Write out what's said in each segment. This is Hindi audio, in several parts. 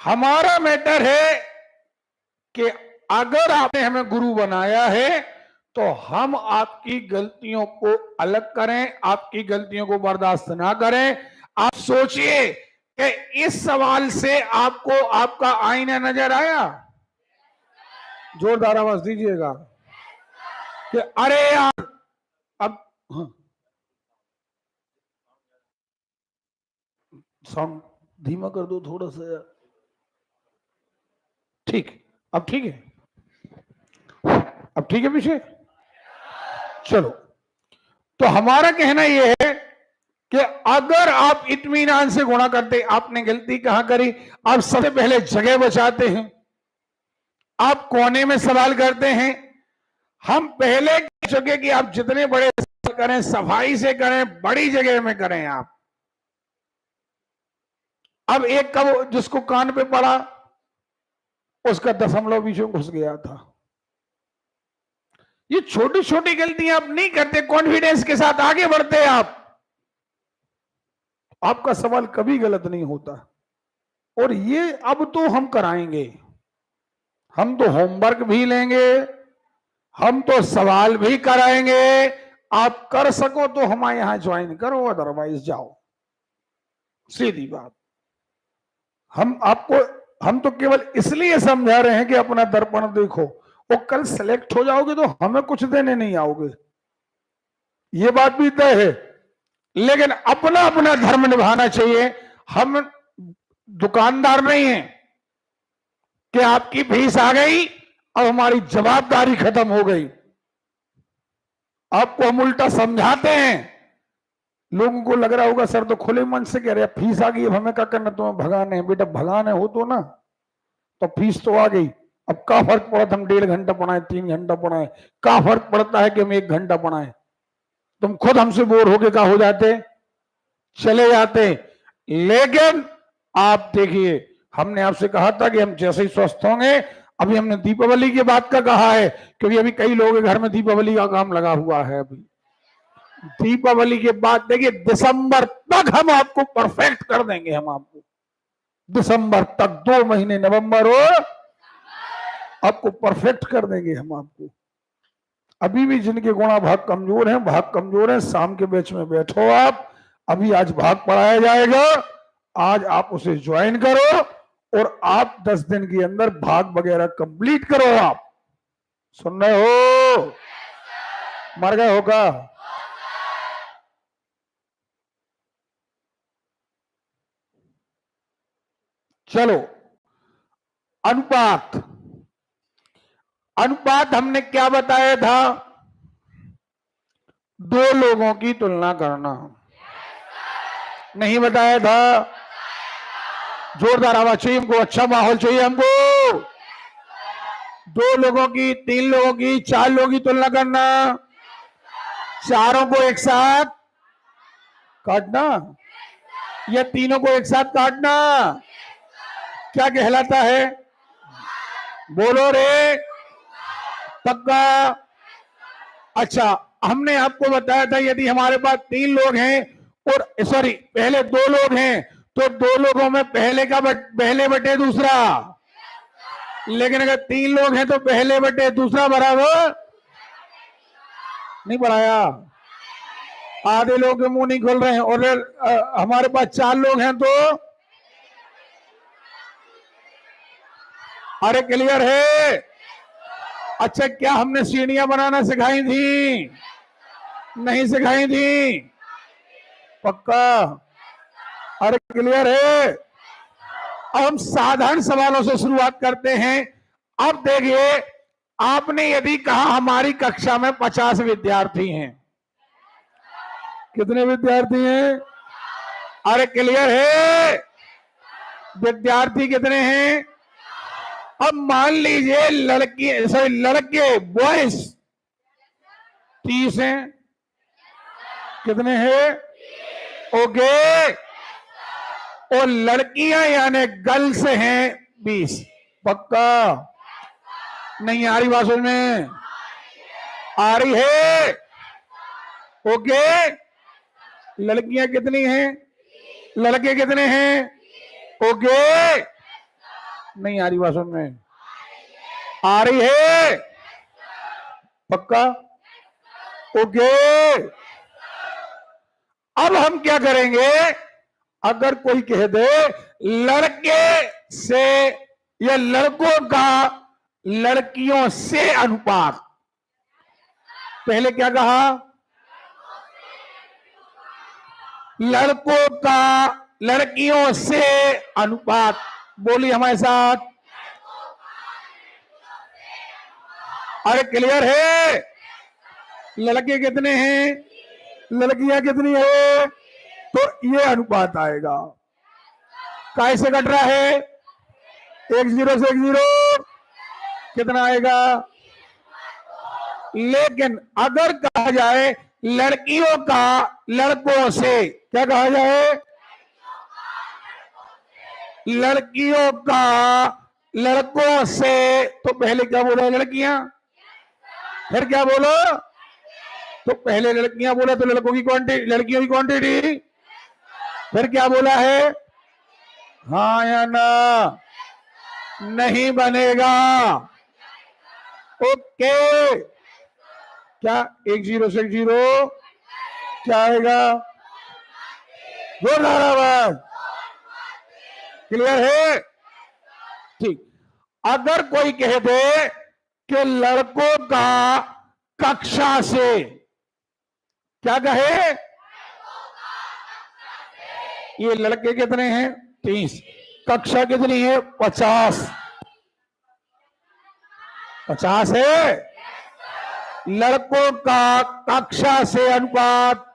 हमारा मैटर है कि अगर आपने हमें गुरु बनाया है तो हम आपकी गलतियों को अलग करें, आपकी गलतियों को बर्दाश्त ना करें। आप सोचिए कि इस सवाल से आपको आपका आईना नजर आया? जोरदार आवाज दीजिएगा कि अरे यार अब साउंड धीमा कर दो थोड़ा सा यार। ठीक, अब ठीक है, अब ठीक है पीछे। चलो, तो हमारा कहना यह है कि अगर आप इत्मीनान से गुणा करते, आपने गलती कहां करी, आप सबसे पहले जगह बचाते हैं, आप कोने में सवाल करते हैं। हम पहले कह चुके कि आप जितने बड़े सवाल करें सफाई से करें, बड़ी जगह में करें आप। अब एक कब जिसको कान पे पड़ा उसका दशमलव बीच में घुस गया था। ये छोटी छोटी गलतियां आप नहीं करते, कॉन्फिडेंस के साथ आगे बढ़ते आप, आपका सवाल कभी गलत नहीं होता। और ये अब तो हम कराएंगे, हम तो होमवर्क भी लेंगे, हम तो सवाल भी कराएंगे। आप कर सको तो हमारे यहां ज्वाइन करो, अदरवाइज जाओ, सीधी बात। हम तो केवल इसलिए समझा रहे हैं कि अपना दर्पण देखो, वो कल सेलेक्ट हो जाओगे तो हमें कुछ देने नहीं आओगे, ये बात भी तय है। लेकिन अपना अपना धर्म निभाना चाहिए। हम दुकानदार नहीं हैं कि आपकी फीस आ गई अब हमारी जवाबदारी खत्म हो गई। आपको हम उल्टा समझाते हैं। लोगों को लग रहा होगा सर तो खुले मन से कह रहे फीस आ गई, अब हमें क्या करना, तुम्हें भगाने हैं। बेटा भगाने हो तो ना, तो फीस तो आ गई, अब क्या फर्क पड़ा हम 1.5 घंटा पढ़ाए 3 घंटा पढ़ाए, क्या फर्क पड़ता है कि हम 1 घंटा पढ़ाए। तुम खुद हमसे बोर होके क्या हो जाते, चले जाते। लेकिन आप देखिए, हमने आपसे कहा था कि हम जैसे ही स्वस्थ होंगे, अभी हमने दीपावली की बात का कहा है, क्योंकि अभी कई लोगों के घर में दीपावली का काम लगा हुआ है। अभी दीपावली के बाद देखिए दिसंबर तक हम आपको परफेक्ट कर देंगे। हम आपको दिसंबर तक 2 महीने नवंबर और आपको परफेक्ट कर देंगे हम आपको। अभी भी जिनके गुणा भाग कमजोर हैं, भाग कमजोर हैं, शाम के बैच में बैठो आप। अभी आज भाग पढ़ाया जाएगा, आज आप उसे ज्वाइन करो और आप 10 दिन के अंदर भाग वगैरह कंप्लीट करो। आप सुन रहे हो? मर गए होगा? चलो, अनुपात। अनुपात हमने क्या बताया था? 2 लोगों की तुलना करना। नहीं बताया था? जोरदार आवाज चाहिए हमको, अच्छा माहौल चाहिए हमको। 2 लोगों की, 3 लोगों की, 4 लोगों की तुलना करना, चारों को एक साथ काटना या तीनों को एक साथ काटना, क्या कहलाता है? बोलो रे, पक्का? अच्छा, हमने आपको बताया था यदि हमारे पास 3 लोग हैं और सॉरी पहले 2 लोग हैं तो 2 लोगों में पहले बटे दूसरा, लेकिन अगर 3 लोग हैं तो पहले बटे दूसरा बराबर नहीं बढ़ाया। आधे लोग के मुंह नहीं खोल रहे हैं। और हमारे पास 4 लोग हैं तो अरे क्लियर है? अच्छा, क्या हमने सीढ़ियां बनाना सिखाई थी? नहीं सिखाई थी? पक्का? अरे क्लियर है? अब हम साधारण सवालों से शुरुआत करते हैं। अब देखिए, आपने यदि कहा हमारी कक्षा में 50 विद्यार्थी हैं, कितने विद्यार्थी हैं? अरे क्लियर है? विद्यार्थी कितने हैं? अब मान लीजिए लड़के बॉयज 30 हैं, कितने हैं? ओके। और लड़कियां यानी गर्ल्स हैं 20, पक्का? नहीं आ रही बात समझ में? आ रही है? ओके। लड़कियां कितनी हैं? लड़के कितने हैं? ओके। नहीं आ रही बात समझ में? आ रही है? पक्का? ओके। अब हम क्या करेंगे, अगर कोई कह दे लड़के से या लड़कों का लड़कियों से अनुपात, पहले क्या कहा? लड़कों का लड़कियों से अनुपात। बोली हमारे साथ। अरे क्लियर है? लड़के कितने हैं, लड़कियां कितनी है? तो ये अनुपात आएगा। कैसे कट रहा है? 10 से 10 कितना आएगा? लेकिन अगर कहा जाए लड़कियों का लड़कों से, क्या कहा जाए? लड़कियों का लड़कों से। तो पहले क्या बोला? लड़कियां। फिर क्या बोलो? तो पहले लड़कियां बोला तो लड़कों की क्वांटिटी, लड़कियों की क्वांटिटी। फिर क्या बोला है? हाँ या ना? नहीं बनेगा। ओके। क्या 10 से 10 क्या आएगा? जोरदार आवाज। क्लियर है? ठीक। अगर कोई कह दे कि लड़कों का कक्षा से, क्या कहे? ये लड़के कितने हैं? 30। कक्षा कितनी है? 50। 50 है। लड़कों का कक्षा से अनुपात।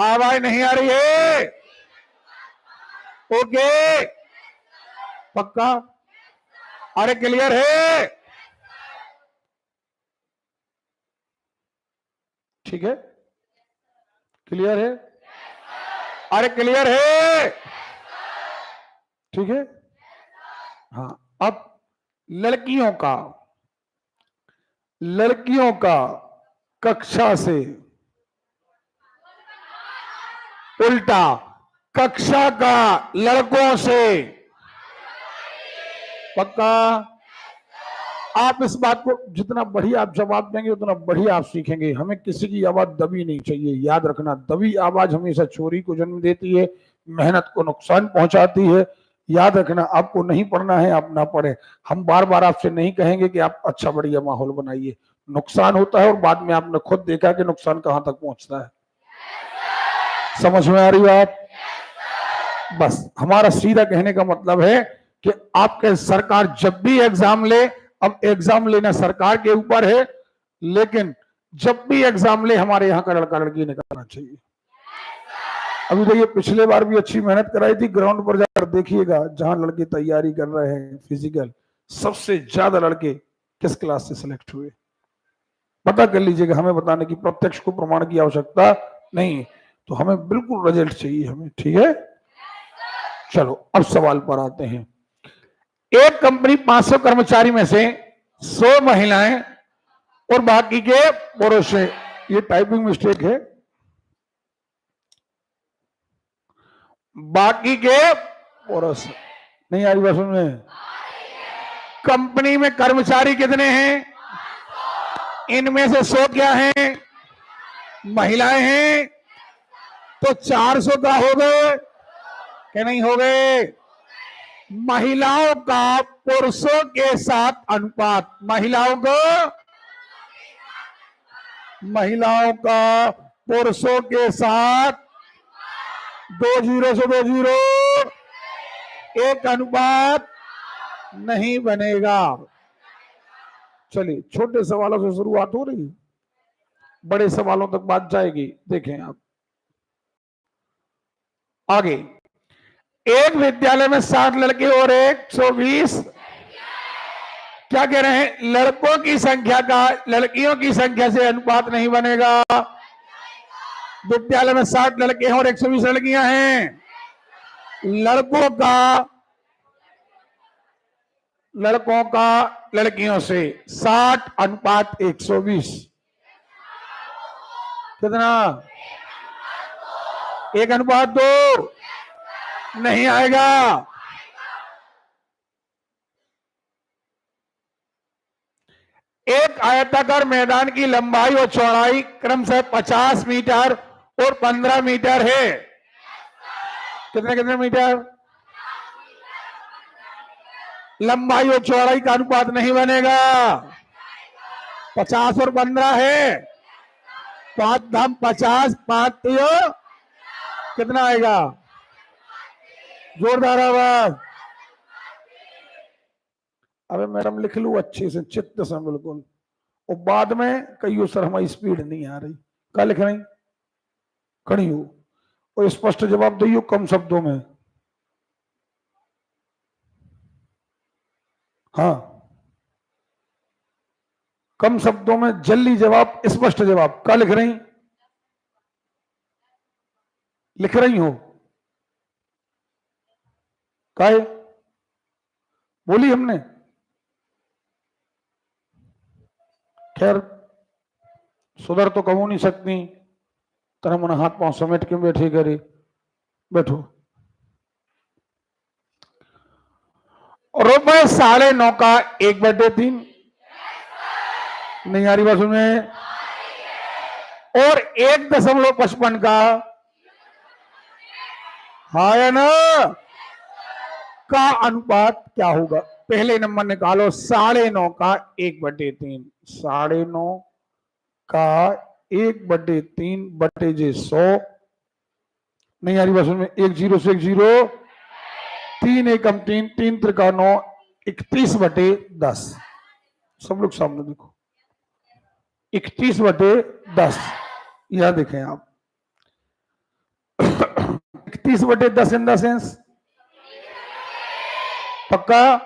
आवाज नहीं आ रही है? ओके। पक्का? अरे क्लियर है? ठीक है? क्लियर है? अरे क्लियर है? ठीक है? हाँ। अब लड़कियों का कक्षा से उल्टा, कक्षा का लड़कों से। पक्का? आप इस बात को जितना बढ़िया आप जवाब देंगे उतना बढ़िया आप सीखेंगे। हमें किसी की आवाज दबी नहीं चाहिए, याद रखना। दबी आवाज हमेशा चोरी को जन्म देती है, मेहनत को नुकसान पहुंचाती है। याद रखना, आपको नहीं पढ़ना है आप ना पढ़े। हम बार बार आपसे नहीं कहेंगे कि आप अच्छा बढ़िया माहौल बनाइए, नुकसान होता है और बाद में आपने खुद देखा कि नुकसान कहां तक पहुंचता है। समझ में आ रही बात? बस हमारा सीधा कहने का मतलब है कि आपके सरकार जब भी एग्जाम ले, अब एग्जाम लेना सरकार के ऊपर है, लेकिन जब भी एग्जाम ले हमारे यहाँ का लड़का लड़की निकालना चाहिए। अभी देखिए पिछले बार भी अच्छी मेहनत कराई थी, ग्राउंड पर जाकर देखिएगा जहां लड़के तैयारी कर रहे हैं फिजिकल, सबसे ज्यादा लड़के किस क्लास से सिलेक्ट हुए पता कर लीजिएगा। हमें बताने की, प्रत्यक्ष को प्रमाण की आवश्यकता नहीं, तो हमें बिल्कुल रिजल्ट चाहिए हमें। ठीक है? चलो अब सवाल पर आते हैं। एक कंपनी 500 कर्मचारी में से 100 महिलाएं और बाकी के पुरुष हैं। ये टाइपिंग मिस्टेक है। बाकी के पुरुष। नहीं आ रही बात समझ में? कंपनी में कर्मचारी कितने हैं? इनमें से 100 क्या हैं? महिलाएं हैं। तो 400 का हो गए कि नहीं हो गए? महिलाओं का पुरुषों के साथ अनुपात, महिलाओं का पुरुषों के साथ 20 से 20 एक अनुपात नहीं बनेगा। चलिए छोटे सवालों से शुरुआत हो रही, बड़े सवालों तक बात जाएगी। देखें आप आगे। एक विद्यालय में 60 लड़के और 120, क्या कह रहे हैं? लड़कों की संख्या का लड़कियों की संख्या से अनुपात नहीं बनेगा। विद्यालय में 60 लड़के हैं और 120 लड़कियां हैं। लड़कों का लड़कियों से 60 अनुपात 120 कितना? 1 अनुपात 2 नहीं आएगा। एक आयताकार मैदान की लंबाई और चौड़ाई क्रमशः 50 मीटर और 15 मीटर है। कितने कितने मीटर? लंबाई और चौड़ाई का अनुपात नहीं बनेगा। 50 और 15 है, 5 धाम 50, 5 कितना आएगा? जोरदार आवाज। अबे मैडम लिख लू अच्छे से, चित्त से बिल्कुल, और बाद में कहियो सर हमारी स्पीड नहीं आ रही। क्या लिख रही? खड़ी हो और स्पष्ट जवाब दियो कम शब्दों में। हाँ, कम शब्दों में, जल्दी जवाब, स्पष्ट जवाब। क्या लिख रही? लिख रही हो? काय बोली हमने? खैर सुधर तो कहूं नहीं सकती, तरह मन हाथ पांव समेट के बैठे करे। बैठो। रुपए 9.5 का 1/3 नहीं आ रही बात में, और 1.55 का, हाँ या ना, का अनुपात क्या होगा? पहले नंबर निकालो। 9.5 का 1/3, 9.5 का 1/3 बटे जे 100। नहीं आ रही बात में, 1 0 से 1 0, 3 एकम 3, 3 त्रिका 9, 31/10। सब लोग सामने देखो, 31/10। यहां देखें आप, 31/10 इन द सेंस, पक्का?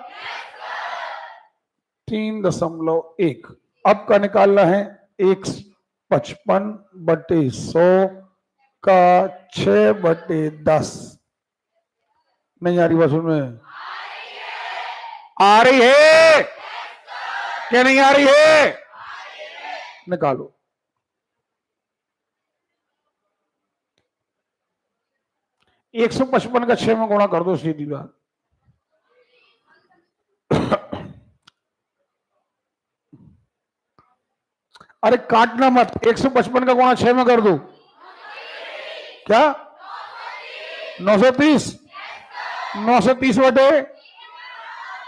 3.1। अब का निकालना है 155/100 का 6/10। नहीं आ रही बात में? आ रही है क्या नहीं आ रही है? निकालो। 155 का 6 में गुणा कर दो, सीधी बात। अरे काटना मत, 155 का गुणा 6 में कर दो। क्या? 930। 930 बटे,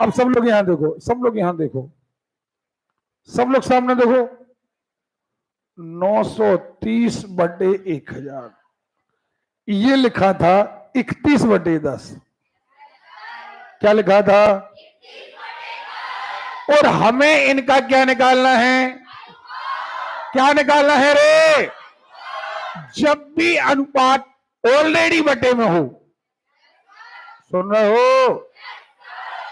अब सब लोग यहां देखो, सब लोग यहां देखो, सब लोग सामने देखो, 930/1000। ये लिखा था 31/10। क्या लिखा था? और हमें इनका क्या निकालना है? क्या निकालना है रे? जब भी अनुपात ऑलरेडी बटे में हो, सुन रहे हो,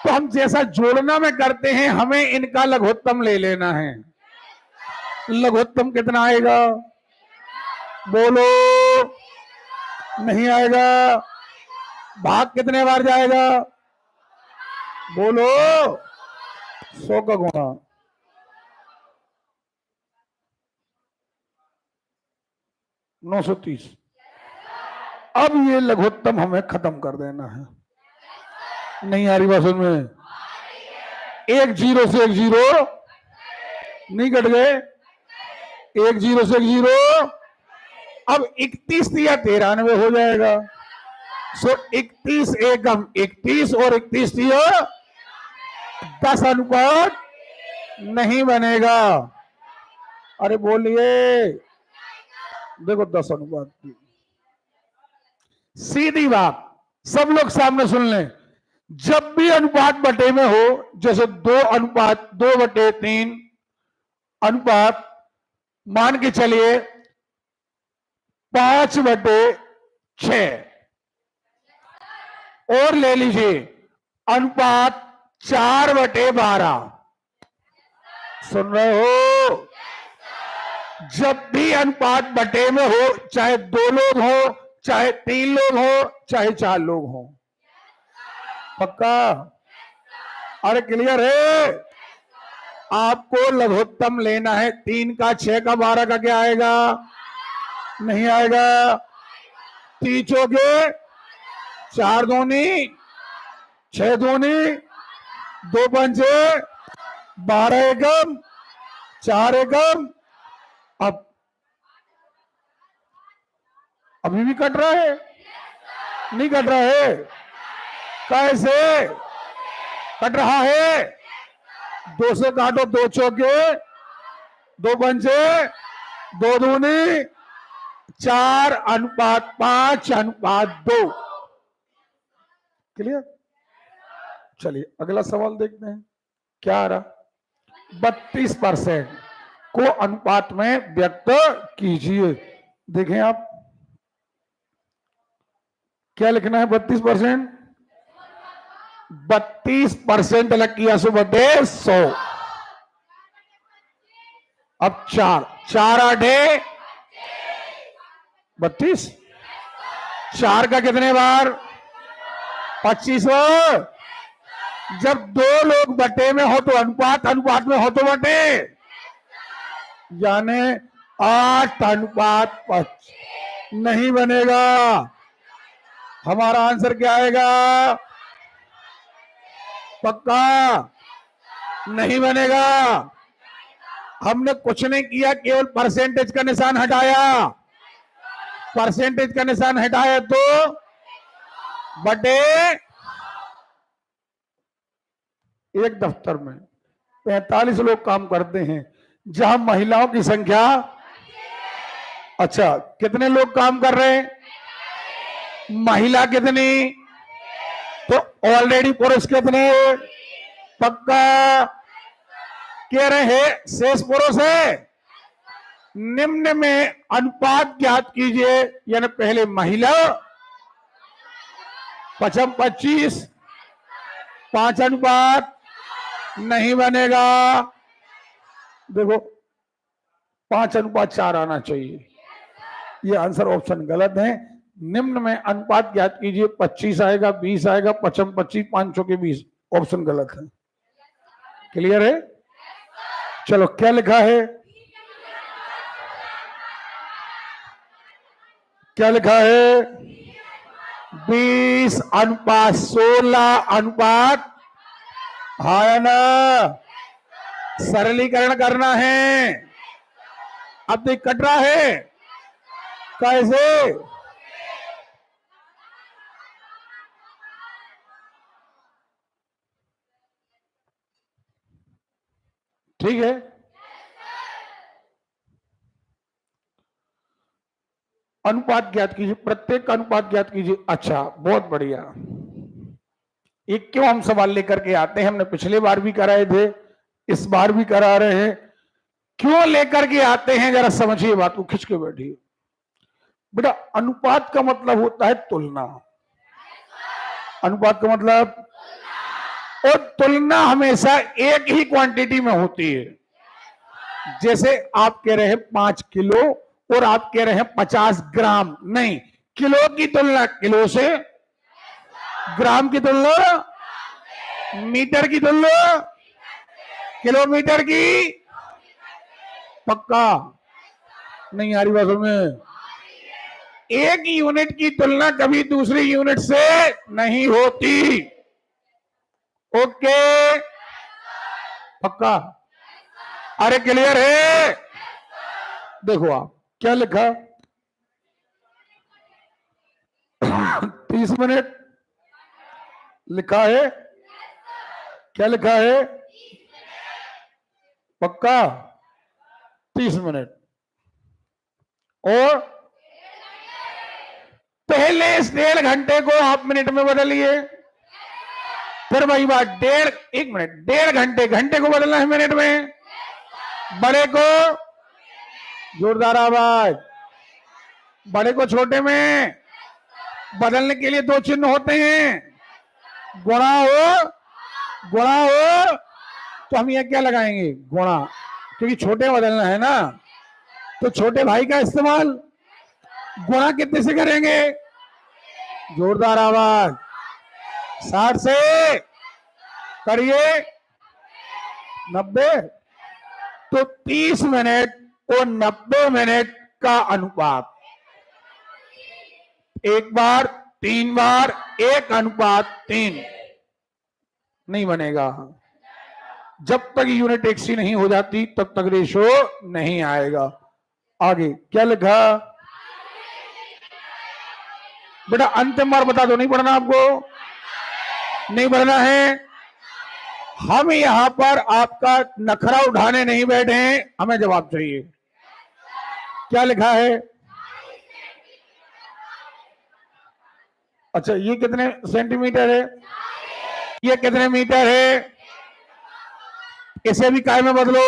तो हम जैसा जोड़ना में करते हैं, हमें इनका लघुत्तम ले लेना है। लघुत्तम कितना आएगा? बोलो। नहीं आएगा। भाग कितने बार जाएगा? बोलो। 100 का गुणा। नौ 930। अब ये लघुत्तम हमें खत्म कर देना है। नहीं आ रही बात में? 1 0 से 1 0 नहीं कट गए, 1 0 से 1 0। अब 31 या 93 हो जाएगा। सो 31 एकम 31 और 31 10 अनुपात नहीं बनेगा। अरे बोलिए, देखो 10 अनुपात की सीधी बात। सब लोग सामने सुन लें, जब भी अनुपात बटे में हो, जैसे 2/3 अनुपात, मान के चलिए 5/6, और ले लीजिए अनुपात 4/12। सुन रहे हो? जब भी अनुपात बटे में हो, चाहे 2 लोग हो, चाहे 3 लोग हो, चाहे 4 लोग हो, पक्का? अरे क्लियर है? आपको लघुत्तम लेना है। 3 का 6 का 12 का क्या आएगा? नहीं आएगा। 3 चौके 4 दूनी 6 दूनी 2 पंचे 12 एकम 4 एकम। अब अभी भी कट रहा है? नहीं कट रहा है? कैसे कट रहा है? 2 से काटो, 2 चौके, 2 पंचे, 2 दूनी 4 अनुपात 5 अनुपात 2। क्लियर? चलिए अगला सवाल देखते हैं क्या आ रहा। 32% को अनुपात में व्यक्त कीजिए। देखें आप क्या लिखना है। 32%, 32% अलग किया 100/100। अब 4 4 8 32, 4 का कितने बार? 25 बार। जब 2 लोग बटे में हो तो अनुपात, अनुपात में हो तो बटे, यानी 8 अनुपात 5 नहीं बनेगा। हमारा आंसर क्या आएगा? पक्का नहीं बनेगा। हमने कुछ नहीं किया, केवल परसेंटेज का निशान हटाया। परसेंटेज का निशान हटाया तो बटे। एक दफ्तर में 45 लोग काम करते हैं, जहां महिलाओं की संख्या, अच्छा कितने लोग काम कर रहे हैं? महिला कितनी? तो ऑलरेडी पुरुष कितने? पक्का कह रहे हैं शेष पुरुष है। निम्न में अनुपात ज्ञात कीजिए, यानी पहले महिला 25 5 अनुपात नहीं बनेगा। देखो 5 अनुपात 4 आना चाहिए। ये आंसर ऑप्शन गलत है। निम्न में अनुपात ज्ञात कीजिए, 25 आएगा, 20 आएगा, 55 25 5 चौके 20। ऑप्शन गलत है। क्लियर है? चलो क्या लिखा है? क्या लिखा है? 20 अनुपात 16 अनुपात, है ना? सरलीकरण करना है। अब देख कट रहा है कैसे? ठीक है, अनुपात ज्ञात कीजिए, प्रत्येक का अनुपात ज्ञात कीजिए। अच्छा बहुत बढ़िया। एक क्यों हम सवाल लेकर के आते हैं, हमने पिछले बार भी कराए थे, इस बार भी करा रहे हैं। क्यों लेकर के आते हैं जरा समझिए बात को, खिंच के बैठिए बेटा। अनुपात का मतलब होता है तुलना। अनुपात का मतलब, और तुलना हमेशा एक ही क्वांटिटी में होती है। जैसे आप कह रहे हैं 5 किलो और आप कह रहे हैं 50 ग्राम, नहीं, किलो की तुलना किलो से, ग्राम की तुलना, मीटर की तुलना किलोमीटर की। पक्का नहीं आ रही बात में? एक यूनिट की तुलना कभी दूसरी यूनिट से नहीं होती। ओके पक्का? अरे क्लियर है? देखो आप क्या लिखा, 30 मिनट लिखा है। क्या लिखा है? पक्का 30 मिनट। और पहले इस 1.5 घंटे को आप मिनट में बदलिए, फिर वही बात 1 मिनट 1.5 घंटे, घंटे को बदलना है मिनट में। बड़े को, जोरदार आवाज, बड़े को छोटे में बदलने के लिए 2 चिन्ह होते हैं, गुणा हो, गुणा हो। तो हम ये क्या लगाएंगे? गुणा, क्योंकि छोटे बदलना है ना, तो छोटे भाई का इस्तेमाल गुणा कितने से करेंगे? जोरदार आवाज, 60 से करिए, 90। तो 30 मिनट और 90 मिनट का अनुपात, एक बार 3 बार 1 अनुपात 3 नहीं बनेगा। जब तक यूनिट एक सी नहीं हो जाती तब तक रेशो नहीं आएगा। आगे क्या लिखा बेटा? अंतिम बार बता दो, नहीं पढ़ना आपको, नहीं पढ़ना है। हम यहां पर आपका नखरा उठाने नहीं बैठे हैं, हमें जवाब चाहिए। क्या लिखा है? अच्छा, ये कितने सेंटीमीटर है? ये कितने मीटर है? इसे भी काय में बदलो।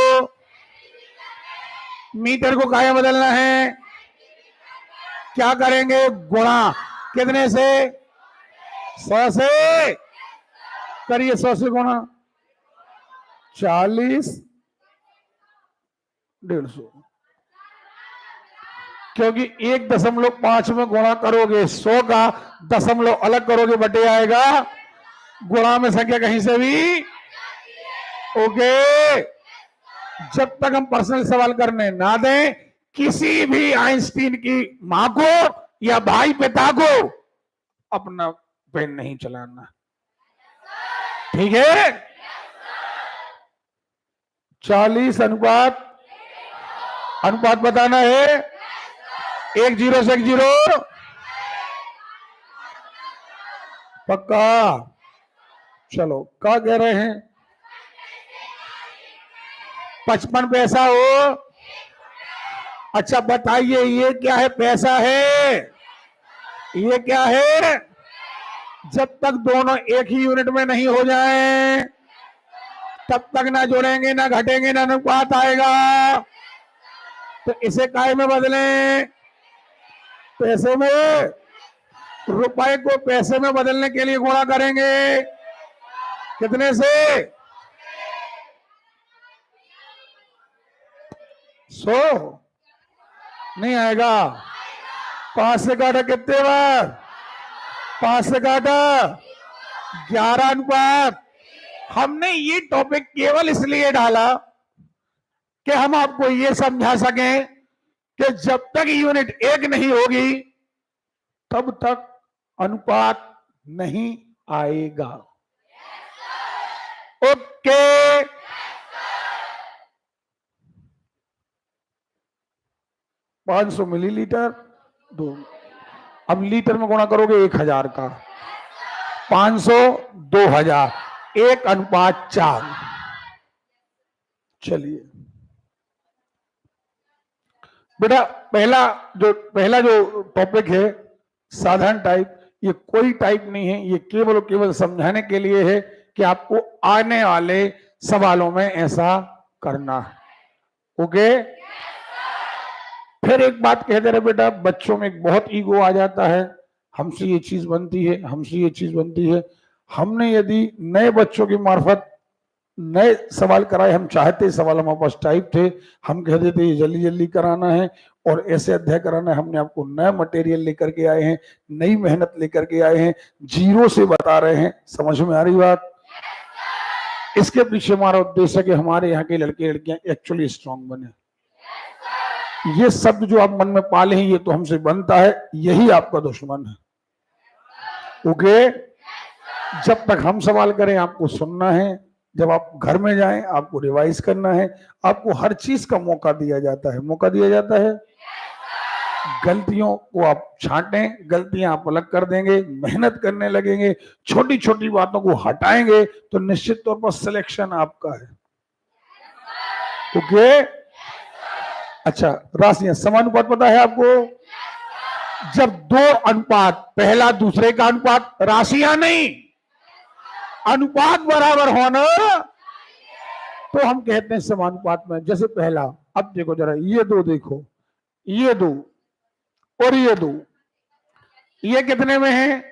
मीटर को काय में बदलना है? क्या करेंगे? गुणा। कितने से? 100 से। करिए 100 से गुणा 40 150, क्योंकि 1.5 में गुणा करोगे 100 का, दशमलव अलग करोगे बटे आएगा। गुणा में संख्या कहीं से भी ओके। जब तक हम पर्सनल सवाल करने ना दें, किसी भी आइंस्टीन की मां को या भाई पिता को अपना पेन नहीं चलाना, ठीक है? 40 अनुपात बताना है। 10 से 10 पक्का? चलो, क्या कह रहे हैं? 55 पैसा हो। अच्छा बताइए, ये क्या है? पैसा है। ये क्या है? जब तक दोनों एक ही यूनिट में नहीं हो जाएं, तब तक ना जोड़ेंगे ना घटेंगे ना अनुपात आएगा। तो इसे काय में बदलें? पैसे में। रुपए को पैसे में बदलने के लिए गुणा करेंगे कितने से? 100 नहीं आएगा। 5 से काटा कितने बार? 5 से काटा 11 अनुपात। हमने ये टॉपिक केवल इसलिए डाला कि हम आपको ये समझा सकें कि जब तक यूनिट एक नहीं होगी तब तक अनुपात नहीं आएगा। ओके। 500 मिलीलीटर 2, अब लीटर में गुणा करोगे 1000 का। 500 2000 1:4। चलिए बेटा, पहला जो टॉपिक है साधारण टाइप, ये कोई टाइप नहीं है, ये केवल और केवल समझाने के लिए है कि आपको आने वाले सवालों में ऐसा करना है। ओके? फिर एक बात कहते रहे बेटा, बच्चों में एक बहुत ईगो आ जाता है, हमसे ये चीज बनती है, हमसे ये चीज बनती है। हमने यदि नए बच्चों की मार्फत नए सवाल कराए, हम चाहते सवाल हमारे पास टाइप थे, हम कह देते ये जल्दी जल्दी कराना है और ऐसे अध्याय कराना है। हमने आपको नया मटेरियल लेकर के आए हैं, नई मेहनत लेकर के आए हैं, जीरो से बता रहे हैं। समझ में आ रही बात? इसके पीछे हमारा उद्देश्य है कि हमारे यहाँ के लड़के लड़कियां एक्चुअली स्ट्रांग बने। ये शब्द जो आप मन में पाले हैं, ये तो हमसे बनता है, यही आपका दुश्मन है। ओके? जब तक हम सवाल करें आपको सुनना है, जब आप घर में जाएं आपको रिवाइज करना है, आपको हर चीज का मौका दिया जाता है। मौका दिया जाता है। गलतियों को आप छांटें, गलतियां आप अलग कर देंगे, मेहनत करने लगेंगे, छोटी छोटी बातों को हटाएंगे तो निश्चित तौर पर सिलेक्शन आपका है। ओके? अच्छा, राशियां समानुपात पता है आपको? जब 2 अनुपात, पहला दूसरे का अनुपात, राशियां नहीं, अनुपात बराबर होना, तो हम कहते हैं समानुपात में। जैसे पहला, अब देखो जरा, ये 2 देखो, ये 2 और ये 2, ये कितने में है?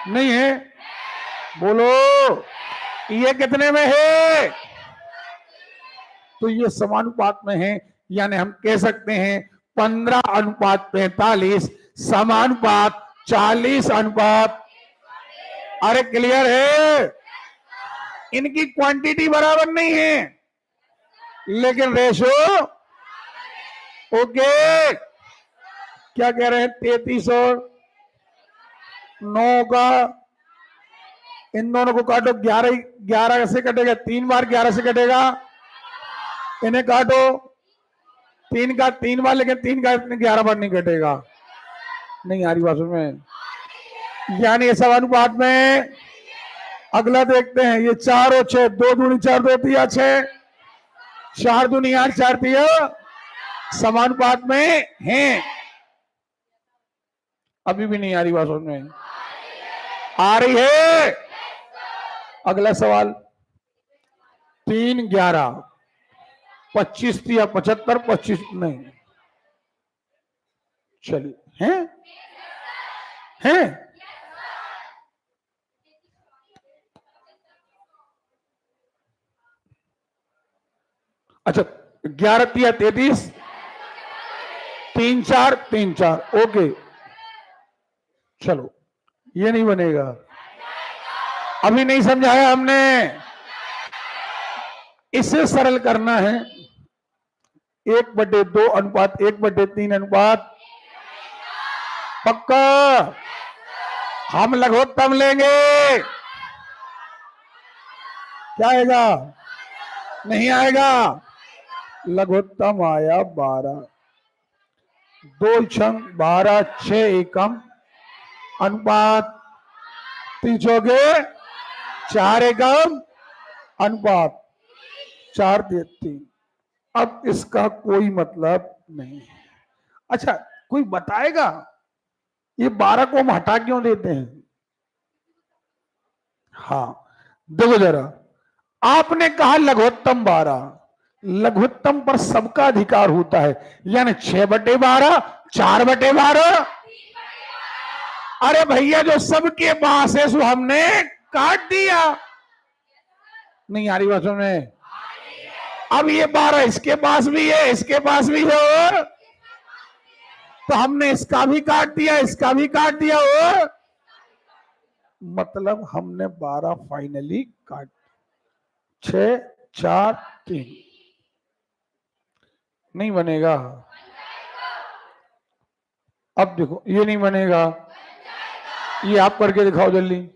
नहीं है? बोलो, ये कितने में है? तो ये समानुपात में है, यानी हम कह सकते हैं 15:45 समानुपात 40:। अरे क्लियर है? इनकी क्वांटिटी बराबर नहीं है लेकिन रेशो ओके। क्या कह रहे हैं? 33 और 9 का इन दोनों को काटो, 11 11 से कटेगा, 3 बार 11 से कटेगा। इन्हें काटो, 3 का 3 बार, लेकिन 3 का 11 बार नहीं कटेगा। नहीं आ रही बात में, यानी ये समानुपात में। अगला देखते हैं, ये 4 और 6, 2 दूनी 4, 2 तिया 6, 4 दूनी 8, 4 तिया समानुपात में हैं। अभी भी नहीं आ रही बात में, आ रही है। अगला सवाल, 3 11, 25 तिया 75, 25 नहीं, चलिए हैं अच्छा, 11 तिया 33, 3 4 3 4, ओके। चलो, ये नहीं बनेगा, अभी नहीं समझाया हमने। इसे सरल करना है, 1/2 अनुपात 1/3 अनुपात, पक्का। हम लघुत्तम लेंगे, क्या आएगा? नहीं आएगा। लघुत्तम आया 12, 2 छंग 12, 6 एकम अनुपात, 3 चौके 4 एकम अनुपात, 4 3। अब इसका कोई मतलब नहीं है। अच्छा, कोई बताएगा ये 12 को हम हटा क्यों देते हैं? हाँ, देखो जरा, आपने कहा लघुत्तम 12, लघुत्तम पर सबका अधिकार होता है, यानी 6/12, 4/12। अरे भैया, जो सबके पास है सो हमने काट दिया। नहीं आ रही बात में? अब ये 12 इसके पास भी है, इसके पास भी है, तो हमने इसका भी काट दिया, इसका भी काट दिया, और मतलब हमने 12 फाइनली काट, 6 4 3 नहीं बनेगा। अब देखो, ये नहीं बनेगा, ये आप करके दिखाओ जल्दी।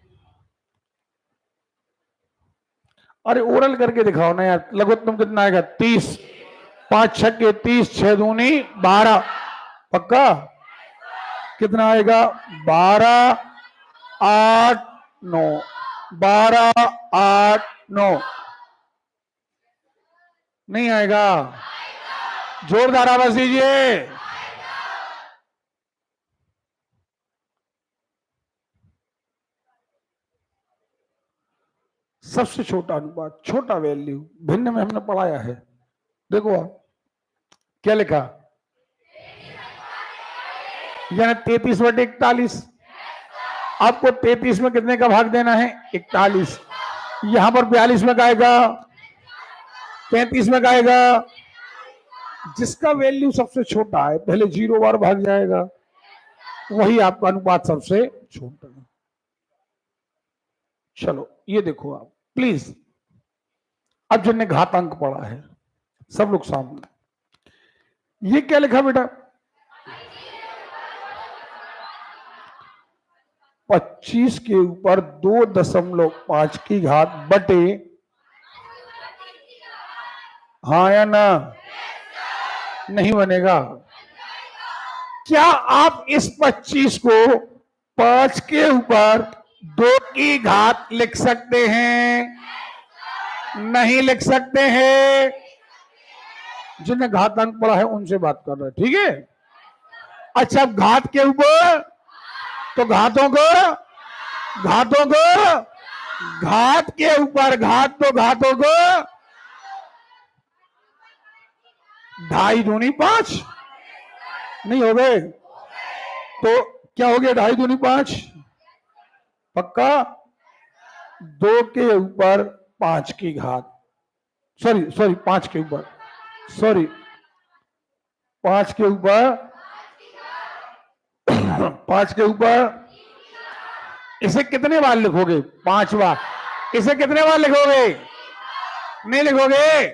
अरे ओरल करके दिखाओ ना यार। लघुत्तम कितना आएगा? 30, 5 छक्के 30, 6 दूनी 12, पक्का। कितना आएगा? 12 8 9, 12 8 9, नहीं आएगा। जोरदार आवाज दीजिए। सबसे छोटा अनुपात, छोटा वैल्यू, भिन्न में हमने पढ़ाया है। देखो आप क्या लिखा, यानी 33/41। आपको 33 में कितने का भाग देना है? 41। यहां पर 42 में का आएगा, 35 में का आएगा। जिसका वैल्यू सबसे छोटा है पहले 0 बार भाग जाएगा, वही आपका अनुपात सबसे छोटा है। चलो ये देखो आप प्लीज, अब जिनने घातांक पढ़ा है सब लोग सामने, ये क्या लिखा बेटा? 25 के ऊपर 2.5 की घात बटे, हाँ या ना? नहीं बनेगा। क्या आप इस 25 को 5 के ऊपर 2 की घात लिख सकते हैं? नहीं लिख सकते हैं। जिन्हें घातांक पढ़ा है उनसे बात कर रहे हैं, ठीक है? अच्छा, घात के ऊपर तो घातों को घात के ऊपर घात, तो घातों को 2.5 दूनी 5 नहीं हो गए, तो क्या हो गया? 2.5 दूनी 5, पक्का। 2 के ऊपर 5 की घात, सॉरी 5 के ऊपर, सॉरी 5 के ऊपर 5 के ऊपर, इसे कितने बार लिखोगे? 5 बार। इसे कितने बार लिखोगे? नहीं लिखोगे।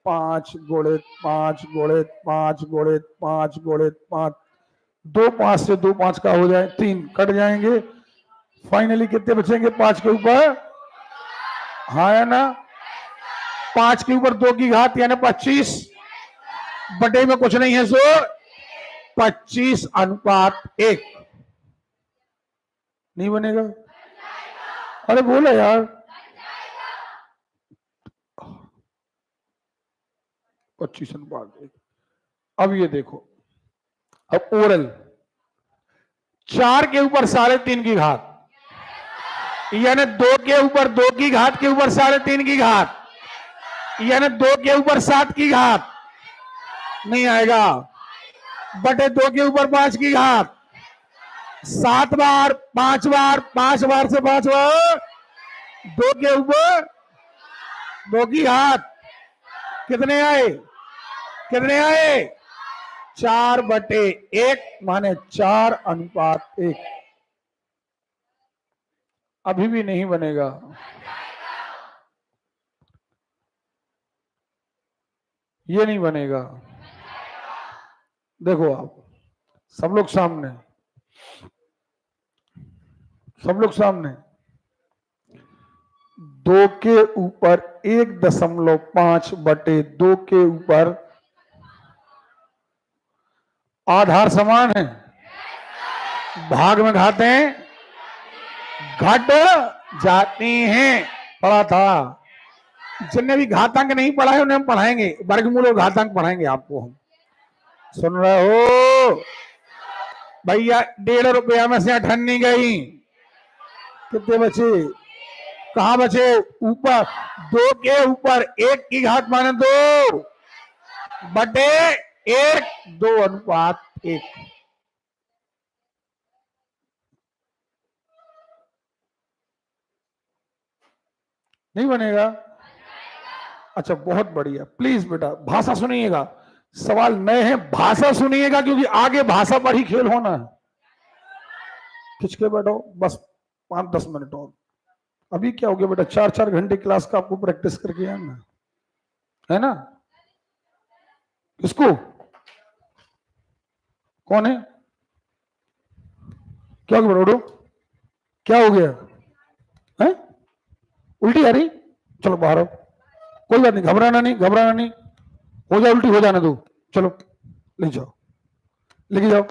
5 गुणित 5 गुणित 5 गुणित 5 गुणित 5, 2 5 से 2 5 का हो जाए, 3 कट जाएंगे, फाइनली कितने बचेंगे 5 के ऊपर? हाँ या ना? 5 के ऊपर 2 की घात यानी 25 बटे में कुछ नहीं है, सो 25:1 नहीं बनेगा? अरे बोला यार, 25:1। अब ये देखो, अब ओरल 4 के ऊपर 3.5 की घात यानी 2 के ऊपर 2 की घात के ऊपर 3.5 की घात यानी 2 के ऊपर 7 की घात नहीं आएगा, बटे 2 के ऊपर 5 की घात 7 बार, 5 बार, 5 बार से 5 बार, 2 के ऊपर 2 की घात कितने आए? कितने आए? 4/1 माने 4:1। अभी भी नहीं बनेगा। ये नहीं बनेगा। देखो आप सब लोग सामने, सब लोग सामने, 2 के ऊपर 1.5 बटे 2 के ऊपर आधार समान है, भाग में घातें घट जाती हैं। पढ़ा था। जिनने भी घातांक नहीं पढ़ा है उन्हें हम पढ़ाएंगे, वर्गमूल और घातांक पढ़ाएंगे आपको हम। सुन रहे हो भैया? 1.5 रुपया में से 98 गई, कितने बचे? कहां बचे? ऊपर 2 के ऊपर 1 की घात माने 2 बटे 1, 2:1। नहीं बनेगा? अच्छा बहुत बढ़िया, प्लीज बेटा भाषा सुनिएगा, सवाल नए हैं, भाषा सुनिएगा क्योंकि आगे भाषा पर ही खेल होना है। खिंच के बैठो बस 5-10 मिनट और। अभी क्या हो गया बेटा, 4-4 घंटे क्लास का आपको प्रैक्टिस करके आना है ना? किसको? कौन है? क्या हो गया बेटा? क्या हो गया है? उल्टी आ रही? चलो बाहर आओ, कोई बात नहीं, घबराना नहीं, घबराना नहीं, हो जाए उल्टी हो जाने दो। चलो ले जाओ, लेके जाओ।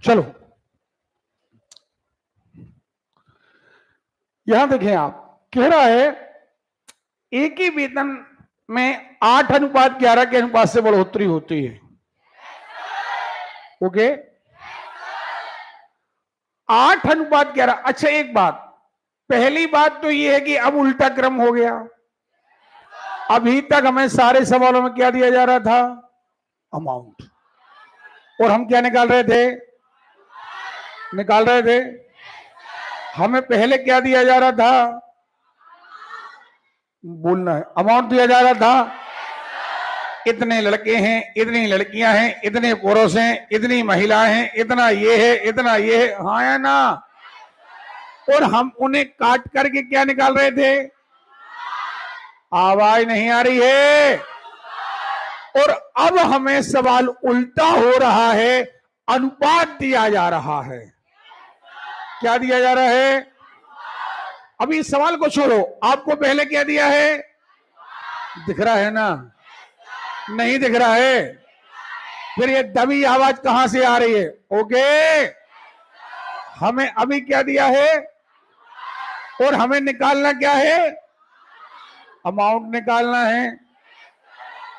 चलो यहां देखें, आप कह रहा है एक ही वेतन में 8:11 के अनुपात से बढ़ोतरी होती है। ओके, 8:11। अच्छा एक बात, पहली बात तो यह है कि अब उल्टा क्रम हो गया। अभी तक हमें सारे सवालों में क्या दिया जा रहा था? अमाउंट। और हम क्या निकाल रहे थे? हमें पहले क्या दिया जा रहा था? बोलना है, अमाउंट दिया जा रहा था। इतने लड़के हैं, इतनी लड़कियां हैं, इतने पुरुष हैं, इतनी महिलाएं हैं, इतना ये है, इतना ये है, हाँ या ना? और हम उन्हें काट करके क्या निकाल रहे थे? आवाज नहीं आ रही है। और अब हमें सवाल उल्टा हो रहा है, अनुपात दिया जा रहा है। क्या दिया जा रहा है? अभी इस सवाल को छोड़ो, आपको पहले क्या दिया है? दिख रहा है ना? नहीं दिख रहा है? फिर ये दबी आवाज कहां से आ रही है? ओके, हमें अभी क्या दिया है और हमें निकालना क्या है? अमाउंट निकालना है।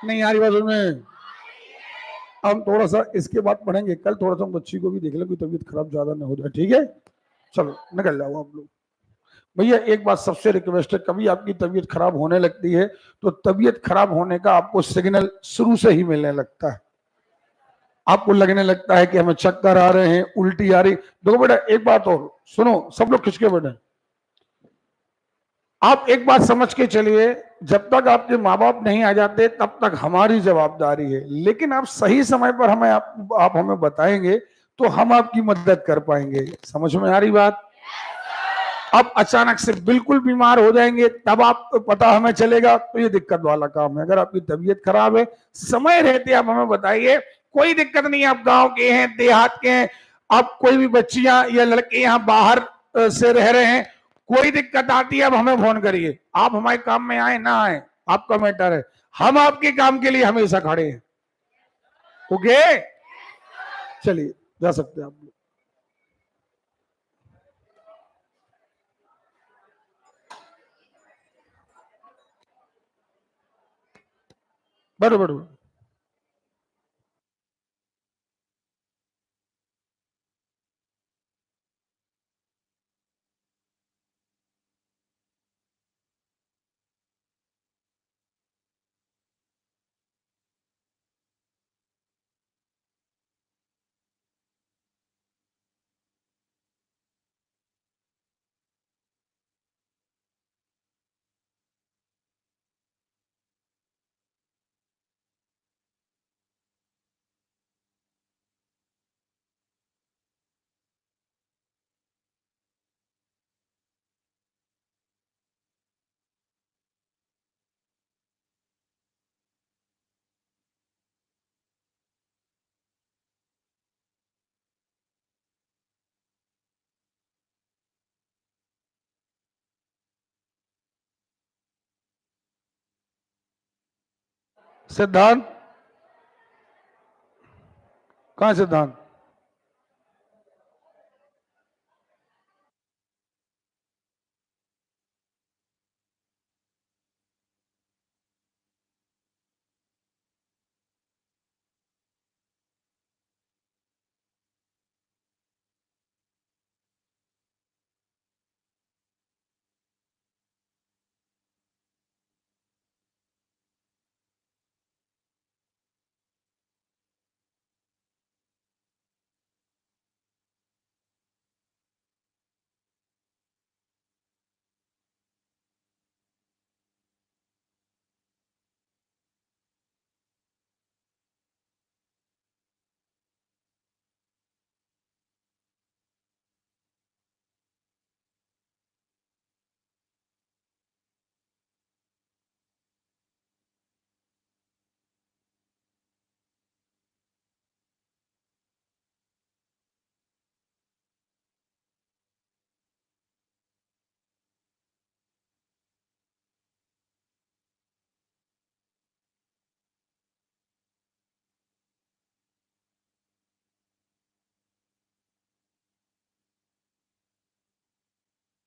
नहीं आ रही बात में? हम थोड़ा सा इसके बाद पढ़ेंगे, कल थोड़ा सा बच्ची को भी देख ले, कोई तबीयत खराब ज्यादा ना हो जाए, ठीक है? चलो निकल जाओ आप लोग। भैया एक बात सबसे रिक्वेस्ट है, कभी आपकी तबीयत खराब होने लगती है तो तबीयत खराब होने का आपको सिग्नल शुरू से ही मिलने लगता है। आपको लगने लगता है कि हमें चक्कर आ रहे हैं, उल्टी आ रही। देखो बेटा एक बात और सुनो, सब लोग खिंच के बैठे। आप एक बात समझ के चलिए, जब तक आपके माँ बाप नहीं आ जाते तब तक हमारी जवाबदारी है, लेकिन आप सही समय पर हमें आप हमें बताएंगे तो हम आपकी मदद कर पाएंगे। समझ में आ रही बात? आप अचानक से बिल्कुल बीमार हो जाएंगे तब आपको पता हमें चलेगा, तो ये दिक्कत वाला काम है। अगर आपकी तबीयत खराब है, समय रहते आप हमें बताइए, कोई दिक्कत नहीं। आप गांव के हैं, देहात के हैं, आप कोई भी बच्चियां या लड़के यहाँ बाहर से रह रहे हैं, कोई दिक्कत आती है आप हमें फोन करिए। आप हमारे काम में आए ना आए आपका मैटर है, हम आपके काम के लिए हमेशा खड़े हैं। ओके, चलिए जा सकते हैं आप लोग। बरोबर। सिद्धांत, कहां सिद्धांत?